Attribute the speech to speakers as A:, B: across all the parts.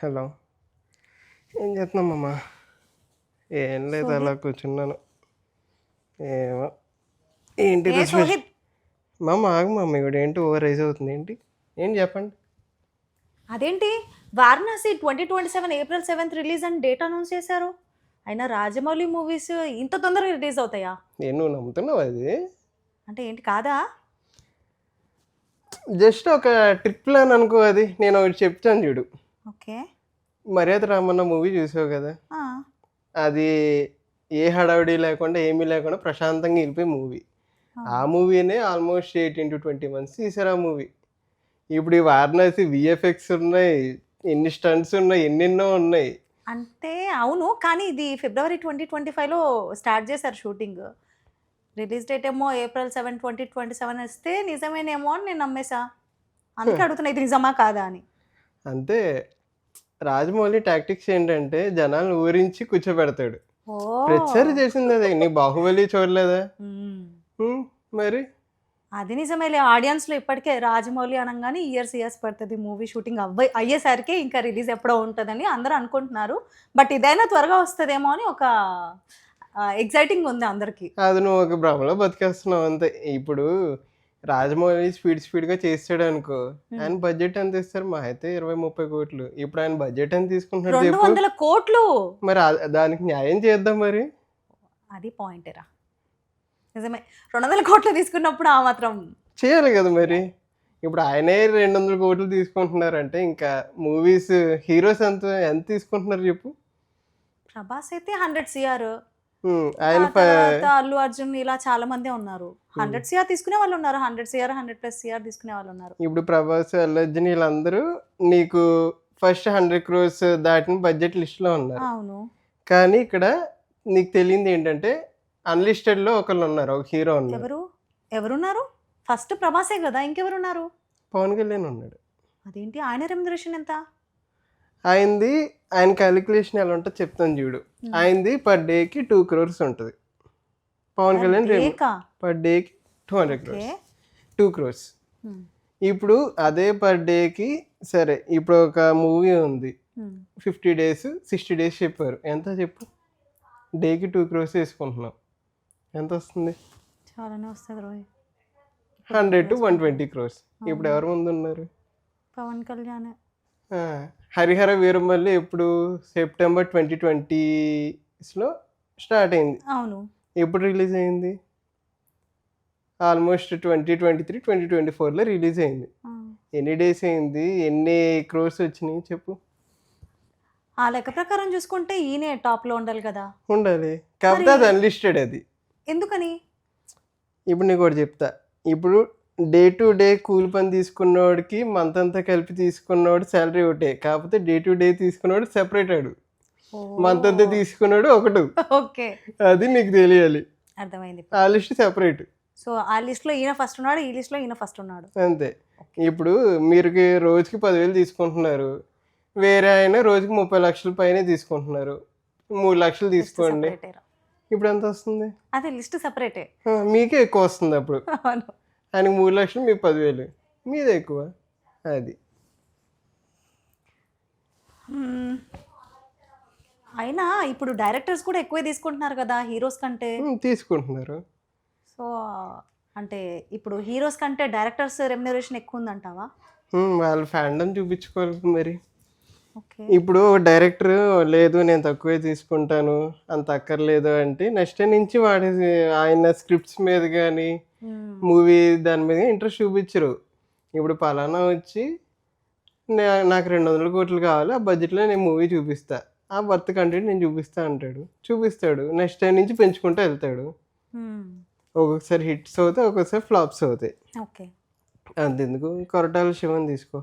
A: Hello. ఏం చేస్తున్నామమ్మా? ఏం లేదు, అలా
B: సోహిత్
A: కూర్చున్నాను. ఏమో ఏంటి
B: ఏ
A: రుచి.
B: సోహిత్
A: ఆగు మమ్మీ, ఇప్పుడు ఏంటి ఓవర్ రైజ్ అవుతుంది ఏంటి? ఏంటి చెప్పండి.
B: అదేంటి వారణాసి 2027 ఏప్రిల్ 7th రిలీజ్ అని డేట్ అనౌన్స్ చేశారు. అయినా రాజమౌళి మూవీస్ ఇంత తొందరగా రిలీజ్ అవుతాయా?
A: నేను నువ్వు నమ్ముతున్నావు అది?
B: అంటే ఏంటి కాదా?
A: జస్ట్ ఒక ట్రిప్ ప్లాన్ అనుకో. అది నేను ఒకటి చెప్తాను చూడు.
B: ఓకే.
A: మర్యాద రామన్న మూవీ చూసావు కదా?
B: ఆ,
A: అది ఏ హడావిడి లేకుండా ఏమీ లేకుండా ప్రశాంతంగా వెళ్ళిపోయి మూవీ. ఆ మూవీనే ఆల్మోస్ట్ 18 to 20 months తీసారు ఆ మూవీ. ఇప్పుడు ఈ వారణాసి విఎఫ్ఎక్స్ ఉన్నాయి, ఎన్ని స్టంట్స్ ఉన్నాయి, ఎన్నెన్నో ఉన్నాయి.
B: అంటే అవును, కానీ ఇది ఫిబ్రవరి 2025లో స్టార్ట్ చేశారు షూటింగ్. రిలీజ్ డేట్ ఏమో ఏప్రిల్ 7 2027 వస్తే నిజమేనేమో అని నేను నమ్మేశా. అందుకే అడుగుతున్నా ఇది నిజమా కాదా అని.
A: అంతే. రాజమౌళి టాక్టిక్స్ ఏంటంటే జనాలను ఊరించి కూర్చోబెడతాడు.
B: ఓ
A: ప్రతిసారి చేసింది అదే. నీ బాహుబలి చూడలేదా?
B: మ్మ్.
A: హ్మ్, మరి
B: అది నిజమేలే. ఆడియన్స్లో ఇప్పటికే రాజమౌళి అనగానే ఇయర్స్ పడుతుంది మూవీ షూటింగ్ అయ్యేసరికి ఇంకా రిలీజ్ ఎప్పుడో ఉంటుందని అందరూ అనుకుంటున్నారు. బట్ ఇదైనా త్వరగా వస్తుందేమో అని ఒక ఎగ్జైటింగ్ ఉంది అందరికీ.
A: అది నువ్వు ఒక భ్రమలో బతికేస్తున్నావు అంతే. ఇప్పుడు రాజమౌళి స్పీడ్గా చేస్తాడు అనుకో, ఆయన బడ్జెట్ ఎంత ఇస్తారు? మా అయితే 20-30 కోట్లు. ఇప్పుడు ఆయన బడ్జెట్ ఎంత తీసుకుంటున్నాడు చెప్పు.
B: 200 కోట్లు.
A: మరి దానికి న్యాయం చేద్దాం మరి.
B: అది పాయింటేరా, నిజమే. 200 కోట్లు తీసుకున్నప్పుడు ఆ మాత్రం
A: చేయాలి కదా మరి. ఇప్పుడు ఆయనే 200 కోట్లు తీసుకుంటున్నారంటే ఇంకా మూవీస్ హీరోస్ ఎంత తీసుకుంటున్నారు చెప్పు.
B: ప్రభాస్ అయితే 100 CR,
A: ఆయన
B: తర్వాత అల్లు అర్జున్ ఇలా చాలా మందే ఉన్నారు. 100 CR తీసుకునే వాళ్ళు ఉన్నారు, 100 CR 100+ CR తీసుకునే వాళ్ళు ఉన్నారు.
A: ఇప్పుడు ప్రభాస్, అల్లు అర్జున్ వీళ్ళందరూ నీకు ఫస్ట్ 100 crores దాటిన బడ్జెట్ లిస్ట్లో ఉన్నారు.
B: అవును.
A: కానీ ఇక్కడ నీకు తెలియంది ఏంటంటే అన్లిస్టెడ్లో ఒకళ్ళు ఉన్నారు, ఒక హీరో ఉన్నారు.
B: ఎవరున్నారు? ఫస్ట్ ప్రభాసే కదా, ఇంకెవరున్నారు?
A: పవన్ కళ్యాణ్ ఉన్నాడు.
B: అదేంటి ఆయన రెమ్యునరేషన్ ఎంత?
A: ఆయన క్యాలిక్యులేషన్ ఎలా ఉంటుందో చెప్తాను చూడు. ఆయనది పర్ డేకి 2 crores ఉంటుంది. పవన్ కళ్యాణ్ పర్ డేకి 200 crores, 2 crores. ఇప్పుడు అదే పర్ డేకి సరే, ఇప్పుడు ఒక మూవీ ఉంది 50 days 60 days చెప్పారు. ఎంత చెప్పు? డేకి 2 crores వేసుకుంటున్నాం, ఎంత వస్తుంది?
B: చాలానే వస్తుంది రోయ్.
A: 100 to 120 crores. ఇప్పుడు ఎవరు ముందు ఉన్నారు?
B: పవన్ కళ్యాణ్.
A: హరిహర వీరమల్లి ఎప్పుడు? సెప్టెంబర్ 2020లో స్టార్ట్ అయింది.
B: అవును.
A: ఎప్పుడు రిలీజ్ అయింది? ఆల్మోస్ట్ 2023-2024లో రిలీజ్ అయింది. ఎన్ని డేస్ అయింది? ఎన్ని క్రోర్స్ వచ్చినాయి చెప్పు.
B: ఆ లెక్క ప్రకారం చూసుకుంటే ఈయనే టాప్లో ఉండాలి కదా.
A: ఉండాలి, కాకపోతే అది అన్లిస్టెడ్. అది
B: ఎందుకని?
A: ఇప్పుడు నీకు ఒకటి చెప్తా. ఇప్పుడు డే టు డే కూలి పని తీసుకున్నవాడికి మంత్ అంతా కలిపి తీసుకున్నవాడు శాలరీ ఒకటే, కాకపోతే డే టు డే తీసుకున్నవాడు సెపరేట్. ఆడు మంత్ అంతా తీసుకున్నాడు ఒకటి.
B: ఓకే,
A: అది నీకు తెలియాలి.
B: అర్థమైంది.
A: ఆ లిస్ట్ సెపరేట్.
B: సో ఆ లిస్ట్లో ఈయన ఫస్ట్ ఉన్నాడు, ఈ లిస్ట్లో ఈయన ఫస్ట్ ఉన్నాడు.
A: అంతే. ఇప్పుడు మీరు రోజుకి 10,000 తీసుకుంటున్నారు, వేరే ఆయన రోజుకి 30 లక్షల పైన తీసుకుంటున్నారు. 3 లక్షలు తీసుకోండి, ఇప్పుడు ఎంత వస్తుంది?
B: అదే లిస్ట్ సెపరేటే.
A: మీకే ఎక్కువ వస్తుంది అప్పుడు. ఆయనకి 3 లక్షలు, మీకు 10,000, మీదే ఎక్కువ. అది
B: అయినా ఇప్పుడు డైరెక్టర్స్ కూడా ఎక్కువే తీసుకుంటున్నారు కదా హీరోస్ కంటే.
A: తీసుకుంటున్నారు.
B: సో అంటే ఇప్పుడు హీరోస్ కంటే డైరెక్టర్స్ రెమ్యునరేషన్ ఎక్కువ ఉందంటావా?
A: వాళ్ళ ఫ్యాండమ్ చూపించుకోవాలి మరి.
B: ఓకే.
A: ఇప్పుడు డైరెక్టర్ లేదు నేను తక్కువే తీసుకుంటాను, అంత అక్కర్లేదు అంటే నెక్స్ట్ డే నుంచి ఆయన స్క్రిప్ట్స్ మీద కానీ మూవీ దాని మీద ఇంట్రెస్ట్ చూపించరు. ఇప్పుడు పలానా వచ్చి నాకు 200 కోట్లు కావాలి, ఆ బడ్జెట్లో నేను మూవీ చూపిస్తా, ఆ వర్త్ కంటెంట్ నేను చూపిస్తా అంటాడు, చూపిస్తాడు. నెక్స్ట్ టైం నుంచి పెంచుకుంటూ వెళ్తాడు. ఒక్కొక్కసారి హిట్స్ అవుతాయి, ఒక్కొక్కసారి ఫ్లాప్స్ అవుతాయి.
B: ఓకే.
A: అంతెందుకు, కొరటాల శివన్ తీసుకో,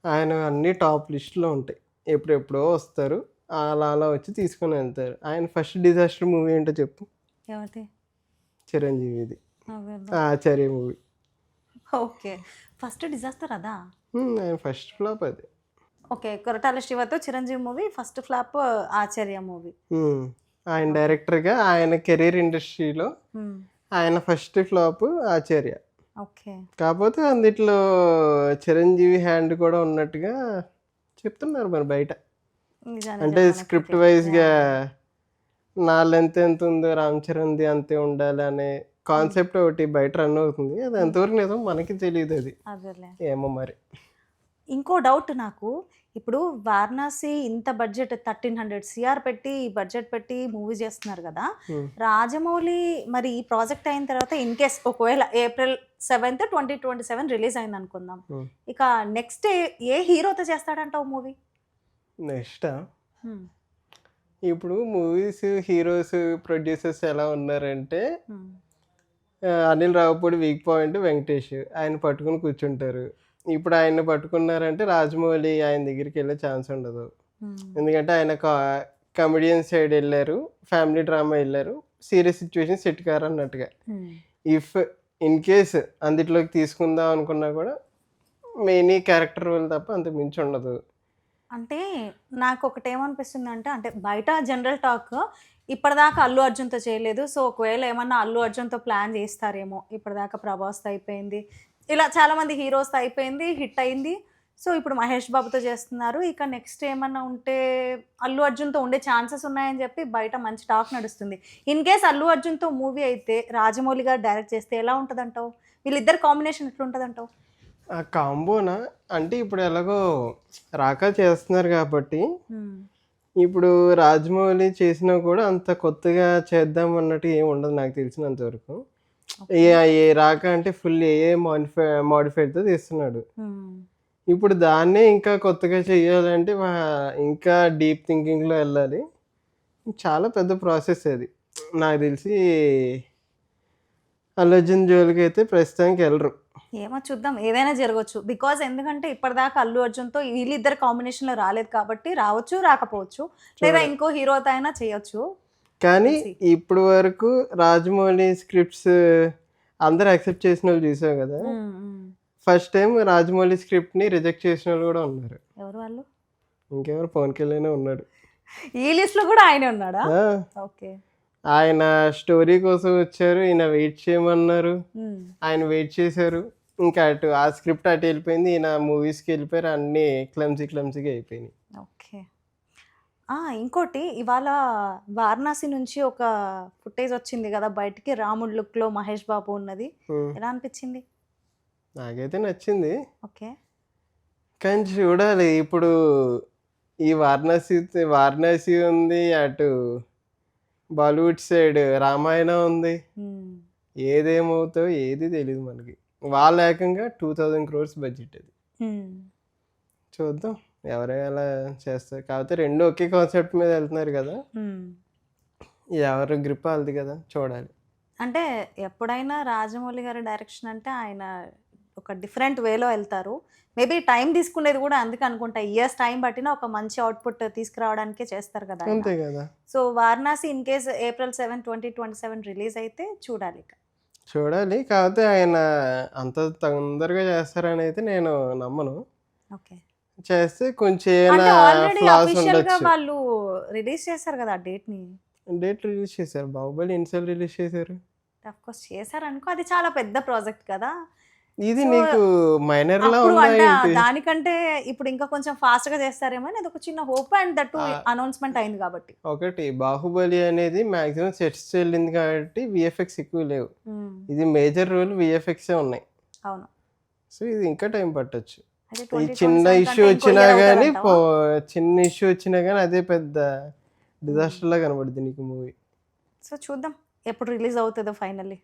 A: ఆయన అన్ని టాప్ లిస్ట్లో ఉంటాయి, ఎప్పుడెప్పుడో వస్తారు, అలా వచ్చి తీసుకొని వెళ్తారు. ఆయన ఫస్ట్ డిజాస్టర్ మూవీ ఏంటో చెప్పు.
B: ఎవరిది?
A: చిరంజీవిది Acharya movie.
B: Okay, first disaster అదా?
A: ఆయన ఫస్ట్ ఫ్లాప్ అది.
B: ఓకే, కొరటాల శివతో Chiranjeevi movie first flop, Acharya movie.
A: ఆయన డైరెక్టర్గా ఆయన కెరీర్ ఇండస్ట్రీలో ఆయన ఫస్ట్ ఫ్లాప్ ఆచార్య.
B: ఓకే.
A: కాకపోతే అందుట్లో చిరంజీవి హ్యాండ్ కూడా ఉన్నట్టుగా చెప్తున్నారు మరి బయట.
B: నిజాన్ని
A: అంటే
B: చెప్పాలంటే
A: స్క్రిప్ట్ వైజ్గా నా లెంత్ ఎంత ఉందో రామ్ చరణ్ది అంతే ఉండాలి అనే కాన్సెప్ట్ ఒకటి బయట రన్ అవుతుంది. అది ఎంతవరకు నిజం మనకి తెలియదు. అది
B: అదేలే.
A: ఏమో మరి.
B: ఇంకో డౌట్ నాకు, ఇప్పుడు వారణాసి ఇంత బడ్జెట్ 1300 CR పెట్టి బడ్జెట్ పెట్టి మూవీ చేస్తున్నారు కదా, రాజమౌళి మరి ఈ ప్రాజెక్ట్ అయిన తర్వాత ఇన్ కేస్ ఒకవేళ April 7th 2027 రిలీజ్ అయింది అనుకుందాం, ఇక నెక్స్ట్ ఏ హీరోతో చేస్తాడంటావు మూవీ?
A: నెక్స్ట్ ఇప్పుడు మూవీస్ హీరోస్ ప్రొడ్యూసర్స్ ఎలా ఉన్నారంటే అనిల్ రావుపూడి వీక్ పాయింట్ వెంకటేష్ ఆయన పట్టుకుని కూర్చుంటారు. ఇప్పుడు ఆయన పట్టుకున్నారంటే రాజమౌళి ఆయన దగ్గరికి వెళ్ళే ఛాన్స్ ఉండదు. ఎందుకంటే ఆయన కమెడియన్ సైడ్ వెళ్ళారు, ఫ్యామిలీ డ్రామా వెళ్ళారు, సీరియస్ సిచ్యువేషన్ సెట్ కారు అన్నట్టుగా. ఇఫ్ ఇన్ కేస్ అందులోకి తీసుకుందాం అనుకున్నా కూడా మెయిన్ క్యారెక్టర్ రోల్ తప్ప అంత మించి ఉండదు.
B: అంటే నాకు ఒకటి ఏమనిపిస్తుంది అంటే బయట జనరల్ టాక్ ఇప్పటిదాకా అల్లు అర్జున్తో చేయలేదు, సో ఒకవేళ ఏమన్నా అల్లు అర్జున్తో ప్లాన్ చేస్తారేమో, ఇప్పటిదాకా ప్రభాస్తో అయిపోయింది, ఇలా చాలామంది హీరోస్తో అయిపోయింది, హిట్ అయింది, సో ఇప్పుడు మహేష్ బాబుతో చేస్తున్నారు, ఇక నెక్స్ట్ ఏమన్నా ఉంటే అల్లు అర్జున్తో ఉండే ఛాన్సెస్ ఉన్నాయని చెప్పి బయట మంచి టాక్ నడుస్తుంది. ఇన్ కేస్ అల్లు అర్జున్తో మూవీ అయితే రాజమౌళి గారు డైరెక్ట్ చేస్తే ఎలా ఉంటుంది అంటావు? వీళ్ళిద్దరు కాంబినేషన్ ఎట్లుంటుంది అంటావు?
A: ఆ కాంబోనా అంటే ఇప్పుడు ఎలాగో రాకా చేస్తున్నారు కాబట్టి ఇప్పుడు రాజమౌళి చేసినా కూడా అంత కొత్తగా చేద్దాం అన్నట్టు ఏమి ఉండదు నాకు తెలిసినంత వరకు. ఏ రాక అంటే ఫుల్ మోడిఫైడ్తో తీస్తున్నాడు. ఇప్పుడు దాన్నే ఇంకా కొత్తగా చెయ్యాలంటే ఇంకా డీప్ థింకింగ్లో వెళ్ళాలి. చాలా పెద్ద ప్రాసెస్ అది. నాకు తెలిసి అల్లు అర్జున్ జోలికి అయితే ప్రస్తుతానికి వెళ్ళరు.
B: ఏమో చూద్దాం, ఏదైనా జరగవచ్చు. బికాజ్ ఎందుకంటే ఇప్పటిదాకా అల్లు అర్జున్తో వీళ్ళిద్దరు కాంబినేషన్లో రాలేదు కాబట్టి రావచ్చు, రాకపోవచ్చు, లేదా ఇంకో హీరోతో అయినా చేయొచ్చు.
A: కానీ ఇప్పుడు వరకు రాజమౌళి స్క్రిప్ట్స్ అందరు యాక్సెప్ట్ చేసిన వాళ్ళు చూసావు కదా. ఫస్ట్ టైం రాజమౌళి స్క్రిప్ట్ని రిజెక్ట్ చేసిన వాళ్ళు కూడా ఉన్నారు.
B: ఎవరు వాళ్ళు?
A: ఇంకెవరు, పవన్ కళ్యాణ్ ఉన్నాడు
B: ఈ లిస్ట్లో కూడా. ఆయన ఉన్నాడా? ఓకే.
A: ఆయన స్టోరీ కోసం వచ్చారు, ఈయన వెయిట్ చేయమన్నారు, ఆయన వెయిట్ చేశారు, ఇంకా అటు ఆ స్క్రిప్ట్ అటు వెళ్ళిపోయింది, ఈయన మూవీస్కి వెళ్ళిపోయారు, అన్నీ క్లమ్సీగా అయిపోయినాయి.
B: ఓకే. ఇంకోటి, ఇవాళ వారణాసి నుంచి ఒక ఫుటేజ్ వచ్చింది కదా బయటికి, రాముడు లుక్లో మహేష్ బాబు ఉన్నది, ఎలా అనిపించింది?
A: నాకైతే నచ్చింది.
B: ఓకే.
A: కానీ చూడాలి ఇప్పుడు ఈ వారణాసి ఉంది, అటు బాలీవుడ్ సైడ్ రామాయణం ఉంది, ఏదేమవుతావు ఏది తెలియదు మనకి. వాళ్ళ ఏకంగా 2000 crores బడ్జెట్ అది. చూద్దాం ఎవరైనా చేస్తారు. కాకపోతే రెండు ఒకే కాన్సెప్ట్ మీద వెళ్తున్నారు కదా, ఎవరు గ్రిప్ వాళ్ళది కదా, చూడాలి.
B: అంటే ఎప్పుడైనా రాజమౌళి గారి డైరెక్షన్ అంటే ఆయన ఒక డిఫరెంట్ వేలో వెళ్తారు. మేబీ టైం తీసుకునేది కూడా అందుకే అనుకుంటా, ఇయర్స్ టైం పట్టినా ఒక మంచి అవుట్పుట్ తీసుకురావడానికే చేస్తారు కదా.
A: అంతే కదా.
B: So Varanasi in case April 7, 2027 release అయితే చూడాలి.
A: కాకపోతే ఆయన అంత తొందరగా చేస్తారని అయితే నేను నమ్మను.
B: ఓకే.
A: చేస్తే కొంచెం ఫ్లాస్ ఉండొచ్చు.
B: వాళ్ళు రిలీజ్ చేశారు కదా
A: డేట్ రిలీజ్ చేశారు. బాహుబలి ఎన్నిసార్లు రిలీజ్ చేశారు?
B: ఆఫ్ కోర్స్ చేశారు అనుకో, అది చాలా పెద్ద ప్రాజెక్ట్ కదా.
A: ఇది నీకు మైనర్ లా
B: దానికంటే ఇప్పుడు ఇంకా కొంచెం ఫాస్ట్ గా చేస్తారేమో అని ఒక చిన్న హోప్, అండ్ దట్ అనౌన్స్మెంట్ అయింది కాబట్టి.
A: ఒకటి బాహుబలి అనేది మాక్సిమం సెట్స్ వెళ్ళింది కాబట్టి విఎఫ్ఎక్స్ ఎక్కువ లేవు. ఇది మేజర్ రోల్ విఎఫ్ఎక్స్ ఉన్నాయి.
B: అవును.
A: సో ఇది ఇంకా టైం పట్టొచ్చు. చిన్న ఇష్యూ వచ్చినా కానీ అదే పెద్ద డిజాస్టర్ లా కనబడుతుంది నీకు మూవీ.
B: సో చూద్దాం ఎప్పుడు రిలీజ్ అవుతుందో ఫైనల్లీ.